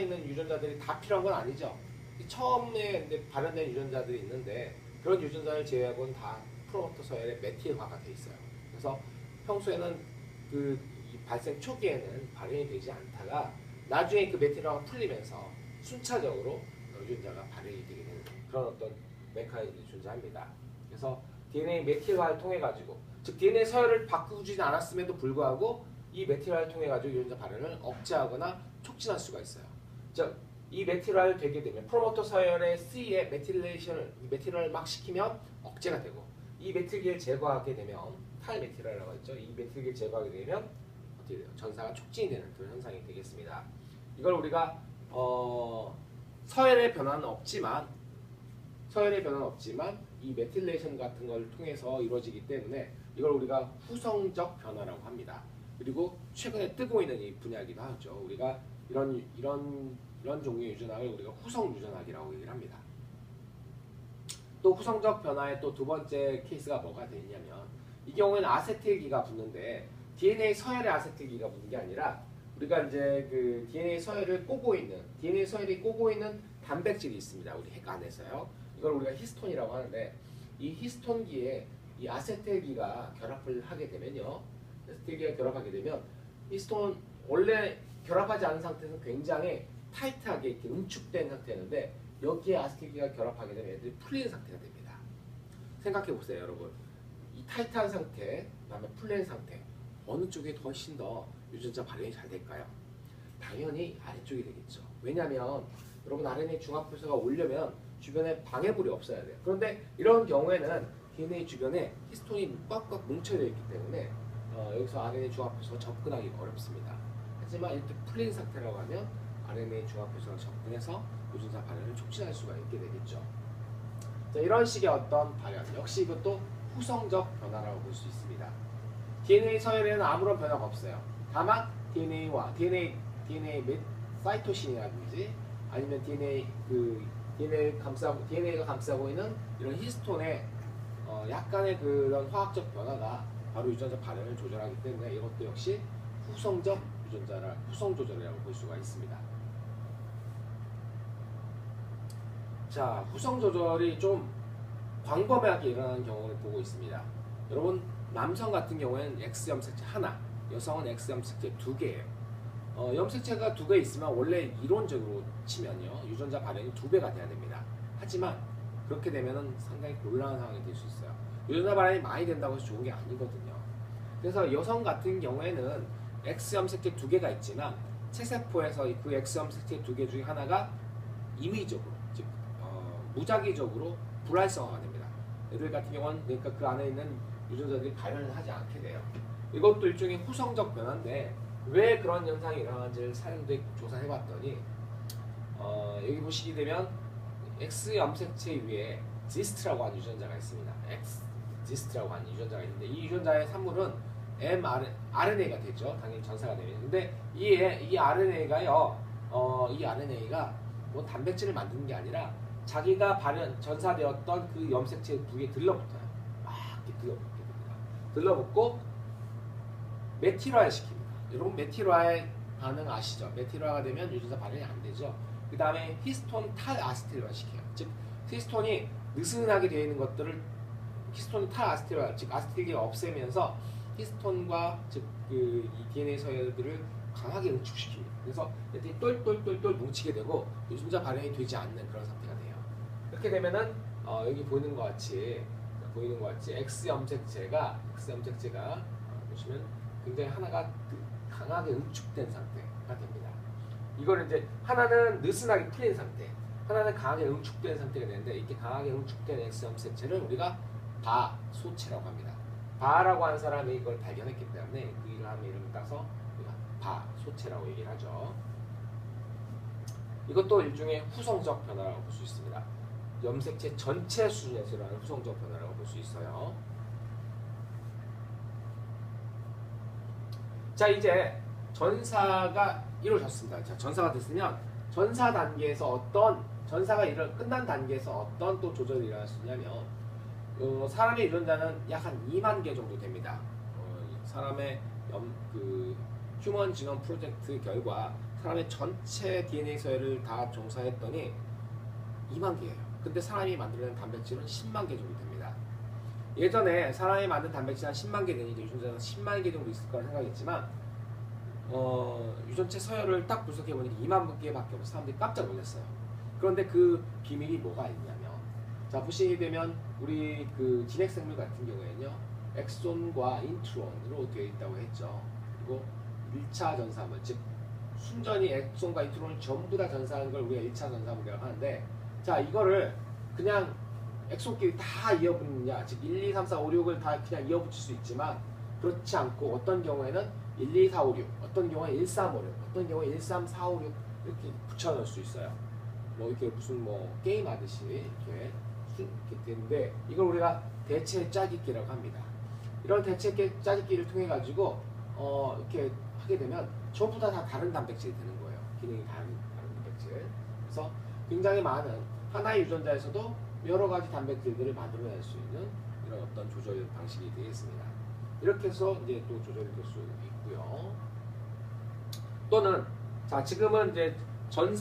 있는 유전자들이 다 필요한 건 아니죠. 처음에 이제 발현된 유전자들이 있는데 그런 유전자를 제외하고는 다 프로모터 서열에 메틸화가 돼 있어요. 그래서 평소에는 이 발생 초기에는 발현이 되지 않다가 나중에 그 메틸화가 풀리면서 순차적으로 유전자가 발현이 되게 되는 그런 어떤 메커니즘이 존재합니다. 그래서 DNA 메틸화를 통해 가지고, 즉 DNA 서열을 바꾸지 않았음에도 불구하고 이 메틸화를 통해 가지고 유전자 발현을 억제하거나 촉진할 수가 있어요. 즉 이 메틸화를 되게 되면 프로모터 서열의 C에 메틸화를 막 시키면 억제가 되고, 이 메틸기를 제거하게 되면 탈메틸화라고 했죠. 이 메틸기를 제거하게 되면 어떻게 돼요? 전사가 촉진이 되는 그런 현상이 되겠습니다. 이걸 우리가 서열의 변화는 없지만 이 메틸레이션 같은 걸 통해서 이루어지기 때문에 이걸 우리가 후성적 변화라고 합니다. 그리고 최근에 뜨고 있는 이 분야이기도 하죠. 우리가 이런 종류의 유전학을 우리가 후성 유전학이라고 얘기를 합니다. 또 후성적 변화의 또 두 번째 케이스가 뭐가 되냐면, 이 경우에는 아세틸기가 붙는데 DNA 서열에 아세틸기가 붙는 게 아니라 우리가 이제 DNA 서열이 꼬고 있는 단백질이 있습니다. 우리 핵 안에서요. 이걸 우리가 히스톤이라고 하는데, 이 히스톤기에 이 아세틸기가 결합을 하게 되면요, 히스톤 원래 결합하지 않은 상태에서 굉장히 타이트하게 이렇게 응축된 상태였는데 여기에 아세틸기가 결합하게 되면 애들이 풀리는 상태가 됩니다. 생각해 보세요, 여러분. 이 타이트한 상태, 그다음에 풀린 상태, 어느 쪽이 훨씬 더 유전자 발현이 잘 될까요? 당연히 아래쪽이 되겠죠. 왜냐하면 여러분, RNA 중합효소가 오려면 주변에 방해물이 없어야 돼요. 그런데 이런 경우에는 DNA 주변에 히스톤이 꽉꽉 뭉쳐져 있기 때문에 여기서 RNA 중합효소가 접근하기가 어렵습니다. 하지만 이렇게 풀린 상태라고 하면 RNA 중합효소가 접근해서 유전자 발현을 촉진할 수가 있게 되겠죠. 자, 이런 식의 어떤 발현, 역시 이것도 후성적 변화라고 볼 수 있습니다. DNA 서열에는 아무런 변화가 없어요. 다만 DNA와 DNA 사이토신이라든지 아니면 DNA가 감싸고 있는 이런 히스톤의 약간의 그런 화학적 변화가 바로 유전자 발현을 조절하기 때문에 이것도 역시 후성적 유전자를 후성 조절이라고 볼 수가 있습니다. 자, 후성 조절이 좀 광범위하게 일어나는 경우를 보고 있습니다. 여러분, 남성 같은 경우에는 X 염색체 하나, 여성은 X 염색체 2개예요. 염색체가 2개 있으면 원래 이론적으로 치면요, 유전자 발현이 2배가 돼야 됩니다. 하지만 그렇게 되면은 상당히 곤란한 상황이 될 수 있어요. 유전자 발현이 많이 된다고 해서 좋은 게 아니거든요. 그래서 여성 같은 경우에는 X 염색체 2개가 있지만 체세포에서 그 X 염색체 2개 중에 하나가 임의적으로, 즉 무작위적으로 불활성화가 됩니다. 애들 같은 경우는 그러니까 그 안에 있는 유전자들이 발현을 하지 않게 돼요. 이것도 일종의 후성적 변화인데 왜 그런 현상이 일어나는지를 사람들이 조사해봤더니 여기 보시게 되면 X 염색체 위에 지스트라고 하는 유전자가 있습니다. X 지스트라고 하는 유전자가 있는데 이 유전자의 산물은 mRNA가 되죠. 당연히 전사가 되면. 근데 이 RNA가요, 이 RNA가 뭐 단백질을 만드는 게 아니라 자기가 전사되었던 그 염색체 부위에 들러붙어요. 막 이렇게 들러붙게 됩니다. 들러붙고 메틸화 시킵니다. 여러분 메틸화의 반응 아시죠? 메틸화가 되면 유전자 발현이 안 되죠. 그 다음에 히스톤 탈아세틸화 시켜요. 즉 히스톤이 느슨하게 되어 있는 것들을 히스톤 탈아세틸화, 즉 아세틸기가 없애면서 히스톤과 즉 이 DNA 서열들을 강하게 응축시킵니다. 그래서 얘들이 똘똘똘똘 뭉치게 되고 유전자 발현이 되지 않는 그런 상태가 돼요. 이렇게 되면은 여기 보이는 것 같이 X 염색체가 보시면 굉장히 하나가 강하게 응축된 상태가 됩니다. 이걸 이제 하나는 느슨하게 풀린 상태, 하나는 강하게 응축된 상태가 되는데 이렇게 강하게 응축된 X 염색체를 우리가 바소체라고 합니다. 바라고 하는 사람이 이걸 발견했기 때문에 그 이름을 따서 우리가 바소체라고 얘기를 하죠. 이것도 일종의 후성적 변화라고 볼 수 있습니다. 염색체 전체 수준에서 일어나는 후성적 변화라고 볼 수 있어요. 자, 이제 전사가 이루어졌습니다. 자, 전사가 됐으면 전사 단계에서 전사가 끝난 단계에서 어떤 또 조절이 일어날 수 있냐면 사람의 유전자는 약 한 2만 개 정도 됩니다. 사람의 휴먼 지놈 프로젝트 결과 사람의 전체 DNA 서열을 다 조사했더니 2만 개예요. 근데 사람이 만들어낸 단백질은 10만 개 정도 됩니다. 예전에 사람이 만든 단백질 한 10만 개 되니까 유전자가 10만 개 정도 있을 거라 생각했지만 유전체 서열을 딱 분석해보니까 2만 개밖에 없어서 사람들이 깜짝 놀랐어요. 그런데 그 비밀이 뭐가 있냐면, 자, 보시게 되면 우리 그 진핵생물 같은 경우에는요, 엑손과 인트론으로 되어 있다고 했죠. 그리고 1차 전사물, 즉 순전히 엑손과 인트론을 전부 다 전사하는 걸 우리가 1차 전사물이라고 하는데, 자, 이거를 그냥 엑손끼리 다 이어붙느냐, 즉 1, 2, 3, 4, 5, 6을 다 그냥 이어붙일 수 있지만 그렇지 않고 어떤 경우에는 1, 2, 4, 5, 6, 어떤 경우에 1, 3, 5, 6, 어떤 경우에 1, 3, 4, 5, 6 이렇게 붙여놓을 수 있어요. 뭐 이렇게 무슨 뭐 게임 하듯이 이렇게 되는데 이걸 우리가 대체 짜깁기라고 합니다. 이런 대체 짜깁기를 통해 가지고 이렇게 하게 되면 전부 다 다른 단백질이 되는 거예요. 기능이 다른 단백질. 그래서 굉장히 많은 하나의 유전자에서도 여러 가지 단백질들을 만들어낼 수 있는 이런 어떤 조절 방식이 되겠습니다. 이렇게 해서 이제 또 조절이 될 수 있고요. 또는 자, 지금은 이제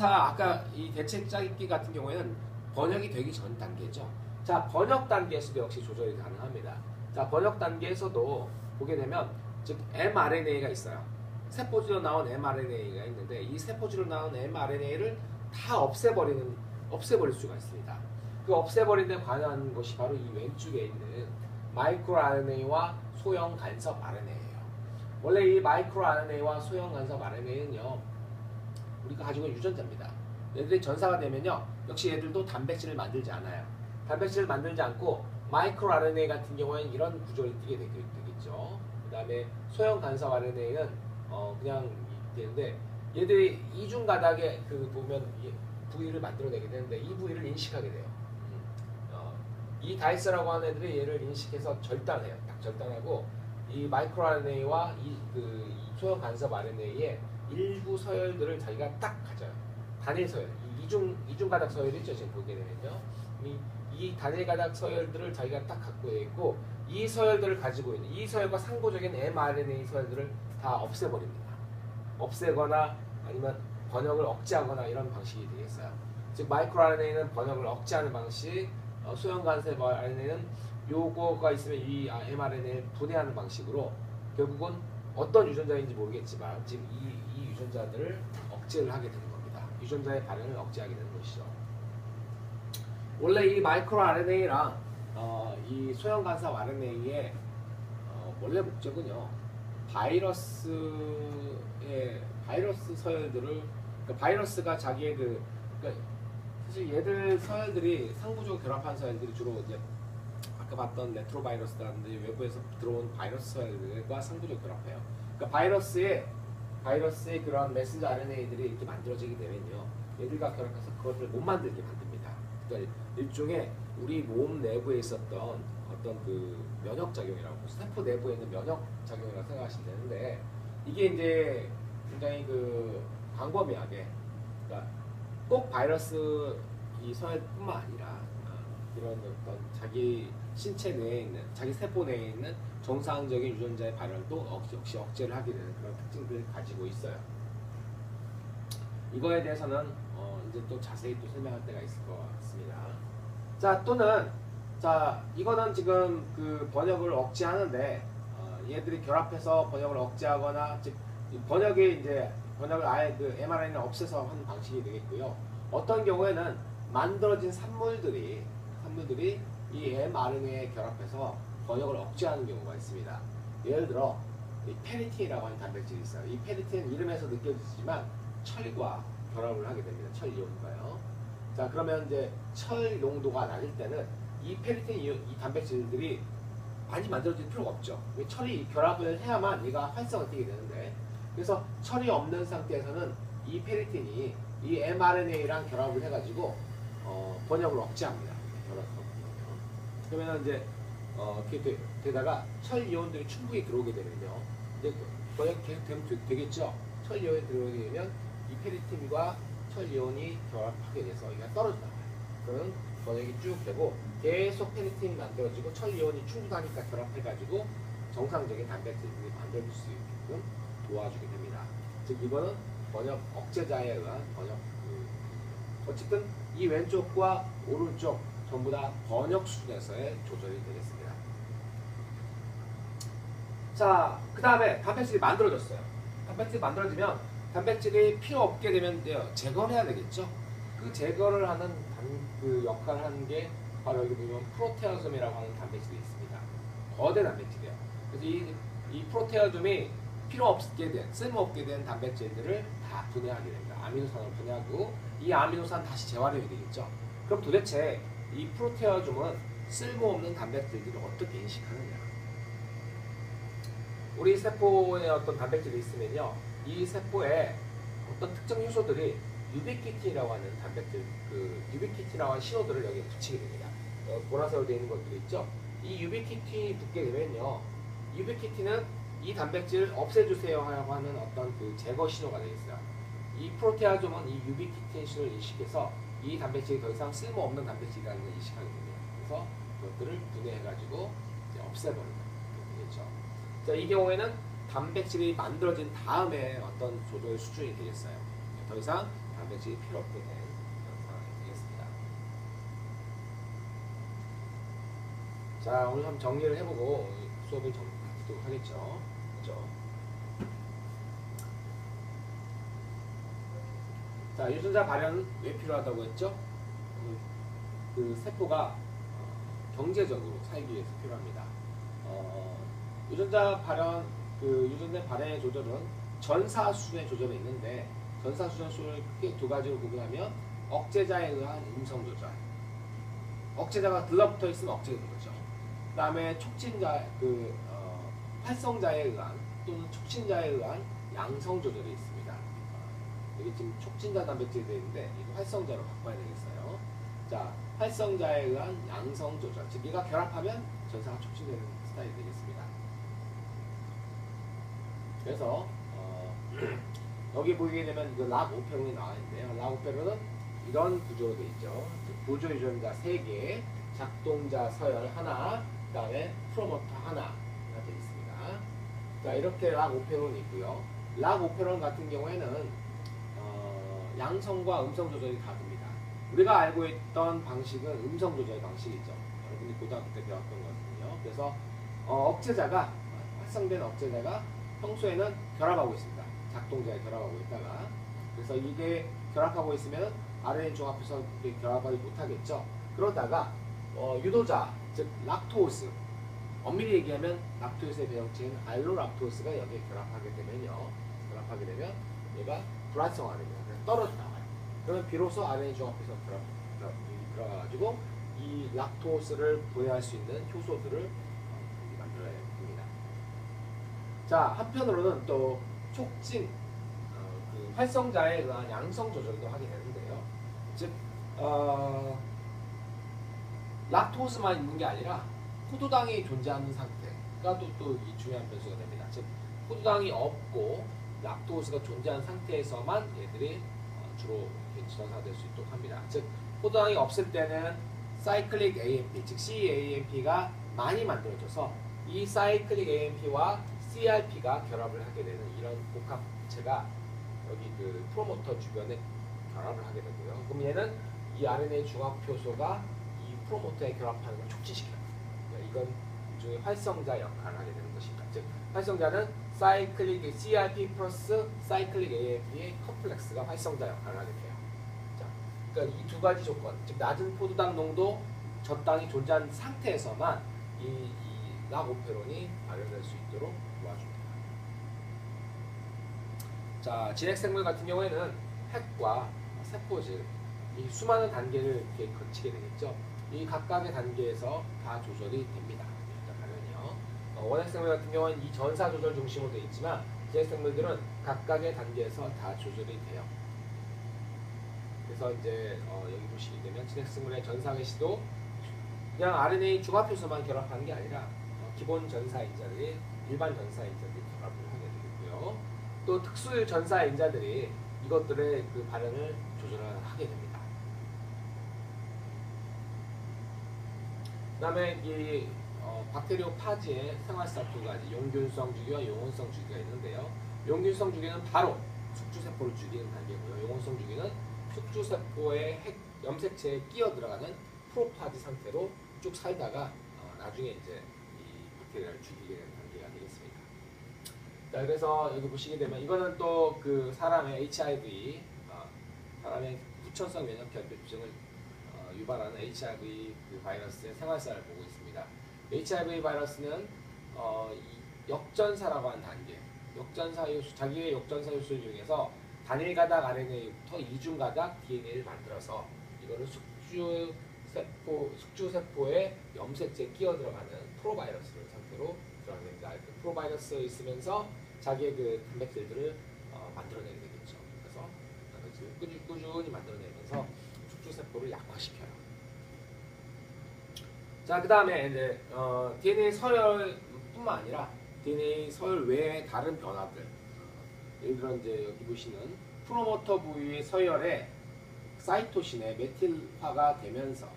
아까 이 대체 짜깁기 같은 경우에는 번역이 되기 전 단계죠. 자, 번역 단계에서도 역시 조절이 가능합니다. 자, 번역 단계에서도 보게 되면 즉 mRNA가 있어요. 세포질로 나온 mRNA가 있는데 이 세포질로 나온 mRNA를 다 없애버릴 수가 있습니다. 그 없애버리는 데 관여하는 것이 바로 이 왼쪽에 있는 마이크로 RNA와 소형 간섭 RNA예요. 원래 이 마이크로 RNA와 소형 간섭 RNA는요, 우리가 가지고 있는 유전자입니다. 얘들이 전사가 되면요, 역시 얘들도 단백질을 만들지 않아요. 단백질을 만들지 않고 마이크로 RNA 같은 경우에는 이런 구조를 띠게 되겠죠. 그 다음에 소형 간섭 RNA는 그냥 되는데 얘들이 이중 가닥에 보면 부위를 만들어내게 되는데 이 부위를 인식하게 돼요. 이 다이스라고 하는 애들이 얘를 인식해서 절단해요. 딱 절단하고 이 마이크로 RNA와 이 소형 간섭 RNA의 일부 서열들을 자기가 딱 가져요. 단일 서열, 이중 가닥 서열이 있죠. 지금 보게 되면요. 이 단일 가닥 서열들을 자기가 딱 갖고 있고 이 서열들을 가지고 있는 이 서열과 상호적인 mRNA 서열들을 다 없애버립니다. 없애거나 아니면 번역을 억제하거나 이런 방식이 되겠어요. 즉 마이크로 RNA는 번역을 억제하는 방식, 소형 간섭 RNA는 요거가 있으면 이 mRNA를 분해하는 방식으로 결국은 어떤 유전자인지 모르겠지만 지금 이 유전자들을 억제를 하게 되는 겁니다. 유전자의 발현을 억제하게 되는 것이죠. 원래 이 마이크로 RNA랑 이 소형 간섭 RNA의 원래 목적은요, 바이러스 서열들을, 그러니까 바이러스가 자기의 그러니까 사실 얘들 서열들이 상부적 결합한 서열들이 주로 이제 아까 봤던 레트로바이러스라든지 외부에서 들어온 바이러스 서열들과 상부적 결합해요. 그러니까 바이러스의 그런 메신저 RNA들이 이렇게 만들어지게 되면요, 얘들과 결합해서 그것을 못 만들게 만듭니다. 그러니까 일종의 우리 몸 내부에 있었던 어떤 그 면역 작용이라고, 세포 내부에 있는 면역 작용이라고 생각하시면 되는데, 이게 이제 굉장히 그 광범위하게, 그러니까 꼭 바이러스 이 서열뿐만 아니라 이런 어떤 자기 신체 내에 있는, 자기 세포 내에 있는 정상적인 유전자의 발현도 역시 억제를 하게 되는 그런 특징들을 가지고 있어요. 이거에 대해서는 이제 또 자세히 또 설명할 때가 있을 것 같습니다. 자, 이거는 지금 그 번역을 억제하는데, 얘들이 결합해서 번역을 억제하거나, 즉 번역을 아예 그 mRNA를 없애서 하는 방식이 되겠고요. 어떤 경우에는 만들어진 산물들이 이 mRNA에 결합해서 번역을 억제하는 경우가 있습니다. 예를 들어 이 페리틴이라고 하는 단백질이 있어요. 이 페리틴 이름에서 느껴지지만 철과 결합을 하게 됩니다. 철 이온과요. 자, 그러면 이제 철 농도가 낮을 때는 이 페리틴 이 단백질들이 많이 만들어질 필요가 없죠. 철이 결합을 해야만 얘가 활성을 띠게 되는데, 그래서 철이 없는 상태에서는 이 페리틴이 이 mRNA랑 결합을 해가지고 번역을 억제합니다. 그러면 이제 이렇게 되다가 철 이온들이 충분히 들어오게 되면요, 이제 번역이 계속 되면 되겠죠. 철 이온이 들어오게 되면 이 페리틴과 철 이온이 결합하게 돼서 이게 떨어져 나와요. 그러면 번역이 쭉 되고 계속 페리틴이 만들어지고 철 이온이 충분하니까 결합해가지고 정상적인 단백질들이 만들어질 수 있게끔 도와주게 됩니다. 즉 이거는 번역 억제자에 의한 번역, 어쨌든 이 왼쪽과 오른쪽 전부 다 번역 수준에서의 조절이 되겠습니다. 자, 그 다음에 단백질이 만들어졌어요. 단백질이 만들어지면 단백질이 필요 없게 되면 제거를 해야 되겠죠. 그 제거를 하는 그 역할을 하는 게 바로 여기 보면 프로테아솜이라고 하는 단백질이 있습니다. 거대 단백질이에요. 그래서 이 프로테아솜이 필요 없게 된, 쓸모없게 된 단백질들을 다 분해하게 됩니다. 아미노산을 분해하고 이 아미노산 다시 재활용이 되겠죠. 그럼 도대체 이 프로테아솜은 쓸모없는 단백질들을 어떻게 인식하느냐? 우리 세포에 어떤 단백질이 있으면요, 이 세포에 어떤 특정 효소들이 유비키틴이라고 하는 단백질, 그 유비키틴이라고 하는 신호들을 여기에 붙이게 됩니다. 보라색으로 되어 있는 것들이 있죠. 이 유비키틴이 붙게 되면요, 유비키틴은 이 단백질을 없애주세요 하고 하는 어떤 그 제거 신호가 되겠어요. 이 프로테아솜은 이 유비키틴 신호를 인식해서 이 단백질이 더 이상 쓸모없는 단백질이라는 걸 인식하게 됩니다. 그래서 그것들을 분해해가지고 이제 없애버리는 되겠죠. 자, 이 경우에는 단백질이 만들어진 다음에 어떤 조절 수준이 되겠어요. 더 이상 단백질이 필요 없게 된 그런 상황이 되겠습니다. 자, 오늘 한번 정리를 해보고 수업을 마치도록 하겠죠. 그렇죠? 자, 유전자 발현은 왜 필요하다고 했죠? 그 세포가 경제적으로 살기 위해서 필요합니다. 유전자 발현의 조절은 전사 수준의 조절이 있는데, 전사 수준을 크게 두 가지로 구분하면 억제자에 의한 음성 조절. 억제자가 들러붙어 있으면 억제되는 거죠. 그 다음에 활성자에 의한 또는 촉진자에 의한 양성 조절이 있습니다. 여기 지금 촉진자 단백질이 되어 있는데 이거 활성자로 바꿔야 되겠어요. 자, 활성자에 의한 양성 조절. 즉 얘가 결합하면 전사가 촉진되는 스타일이 되겠습니다. 그래서 여기 보게 되면 이거 락오페론이 나와 있는데요. 락오페론은 이런 구조로 되어 있죠. 보조 유전자 3개, 작동자 서열 하나, 그 다음에 프로모터 하나가 되어 있습니다. 자, 이렇게 락오페론이 있고요. 락 오페론 같은 경우에는 양성과 음성 조절이 다 됩니다. 우리가 알고 있던 방식은 음성 조절 방식이죠. 여러분이 고등학교 때 배웠던 거거든요. 그래서 억제자가 활성된 억제자가 평소에는 결합하고 있습니다. 작동자에 결합하고 있다가 그래서 이게 결합하고 있으면 RNA 종합해서 결합하지 못하겠죠. 그러다가 유도자 즉 락토스 엄밀히 얘기하면 락토스의 배형체인 알로락토스가 여기에 결합하게 되면 얘가 불활성화가 됩니다. 그래서 떨어져 나와요. 그러면 비로소 RNA 종합해서 들어가가지고 이 락토스를 분해할 수 있는 효소들을 만들어야 됩니다. 자, 한편으로는 또 촉진, 그 활성자에 의한 양성 조절도 하게 되는데요. 즉, 락토스만 있는 게 아니라 포도당이 존재하는 상태가 또 이 중요한 변수가 됩니다. 즉, 포도당이 없고 락토스가 존재하는 상태에서만 얘들이 주로 전사될 수 있도록 합니다. 즉, 포도당이 없을 때는 사이클릭 AMP, 즉 CAMP가 많이 만들어져서 이 사이클릭 AMP와 CRP가 결합을 하게 되는 이런 복합체가 여기 그 프로모터 주변에 결합을 하게 되고요. 그럼 얘는 이 RNA 중합 효소가 이 프로모터에 결합하는 걸 촉진시켜요. 이건 일종의 활성자 역할을 하게 되는 것입니다. 즉 활성자는 사이클릭 CRP 플러스 사이클릭 AMP의 컴플렉스가 활성자 역할을 하게 돼요. 자, 그러니까 이 두 가지 조건, 즉 낮은 포도당 농도 젖당이 존재하는 상태에서만 이 락오페론이 발현될 수 있도록 도와줍니다. 자, 진핵생물 같은 경우에는 핵과 세포질, 이 수많은 단계를 이렇게 거치게 되겠죠. 이 각각의 단계에서 다 조절이 됩니다. 발현이요. 원핵생물 같은 경우는 이 전사 조절 중심으로 되어 있지만 진핵생물들은 각각의 단계에서 다 조절이 돼요. 그래서 이제 여기 보시게 되면 진핵생물의 전사 개시도 그냥 RNA 중합효소만 결합하는 게 아니라 기본 전사인자들이 일반 전사인자들이 결합을 하게 되겠고요. 또 특수 전사인자들이 이것들의 그 발현을 조절을 하게 됩니다. 그 다음에 이 박테리오파지의 생활사 두 가지, 용균성 주기와 용온성 주기가 있는데요. 용균성 주기는 바로 숙주세포를 죽이는 단계고요. 용온성 주기는 숙주세포의 염색체에 끼어 들어가는 프로파지 상태로 쭉 살다가 나중에 이제 이 박테리아를 죽이게 되는 단계가 되겠습니다. 자, 그래서 여기 보시게 되면 이거는 또 그 사람의 HIV, 사람의 후천성 면역 결핍증을 유발하는 HIV 그 바이러스의 생활사를 보고 있습니다. HIV 바이러스는 역전사라고 하는 단계, 자기의 역전사 요소를 이용해서 단일 가닥 RNA부터 이중 가닥 DNA를 만들어서 이거를 숙주세포의 염색체에 끼어 들어가는 프로바이러스를 상태로 들어가게 됩니다. 그 프로바이러스가 있으면서 자기의 그 단백질들을 만들어내게 되겠죠. 그래서 꾸준히 만들어내면서 숙주세포를 약화시켜요. 자, 그 다음에 이제 DNA 서열뿐만 아니라 DNA 서열 외의 다른 변화들, 예를 들어 이제 여기 보시는 프로모터 부위의 서열에 사이토신의 메틸화가 되면서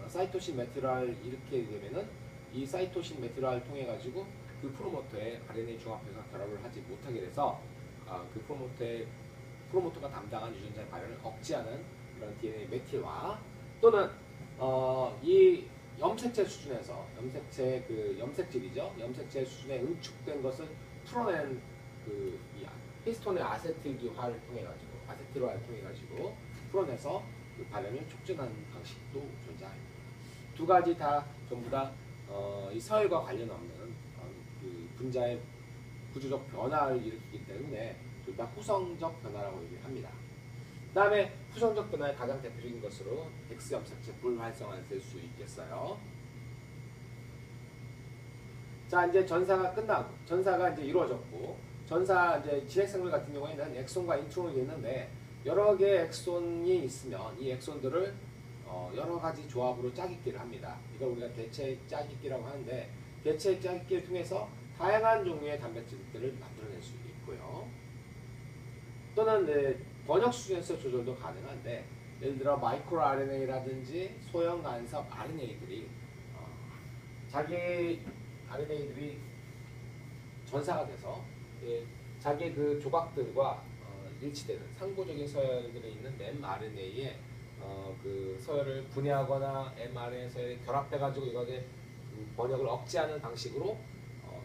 사이토신 메틸화를 일으키게 되면은 이 사이토신 메틸화를 통해 가지고 그 프로모터에 RNA 중합해서 결합을 하지 못하게 돼서 그 프로모터가 담당한 유전자의 발현을 억제하는 그런 DNA 메틸화, 또는 이 염색체 수준에서 염색질이죠. 염색체 수준에 응축된 것을 풀어낸 그 히스톤의 아세틸화를 통해 가지고 풀어내서 그 발현을 촉진하는 방식도 존재합니다. 두 가지 다 전부 다 이 서열과 관련 없는 그 분자의 구조적 변화를 일으키기 때문에 둘 다 후성적 변화라고 얘기를 합니다. 그 다음에 후성적 변화의 가장 대표적인 것으로 X염색체 불활성화를 들 수 있겠어요. 자, 이제 전사가 이제 이루어졌고, 이제 진핵생물 같은 경우에는 엑손과 인트론이 있는데 여러 개의 엑손이 있으면 이 엑손들을 여러 가지 조합으로 짜깁기를 합니다. 이걸 우리가 대체 짜깁기라고 하는데, 대체 짜깁기를 통해서 다양한 종류의 단백질들을 만들어낼 수 있고요. 또는 번역 수준에서 조절도 가능한데, 예를 들어 마이크로 RNA라든지 소형 간섭 RNA들이 자기 RNA들이 전사가 돼서 자기 그 조각들과 일치되는 상부적인 서열들이 있는 mRNA에 그 서열을 분해하거나 mRNA 서열을 결합해가지고 이거에 번역을 억제하는 방식으로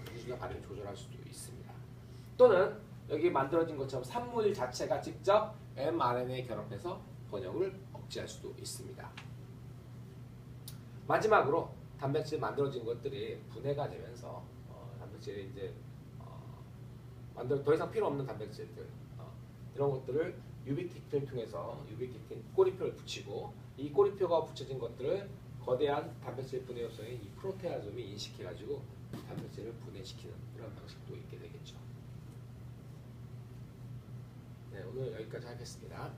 그 기준의 발현을 조절할 수도 있습니다. 또는 여기 만들어진 것처럼 산물 자체가 직접 mRNA에 결합해서 번역을 억제할 수도 있습니다. 마지막으로 단백질 만들어진 것들이 분해가 되면서 단백질이 이제 더 이상 필요 없는 단백질들 이런 것들을 유비키틴을 통해서 유비키틴 꼬리표를 붙이고 이 꼬리표가 붙여진 것들을 거대한 단백질 분해 요소인 이 프로테아솜이 인식해가지고 단백질을 분해시키는 이런 방식도 있게 되겠죠. 네, 오늘 여기까지 하겠습니다.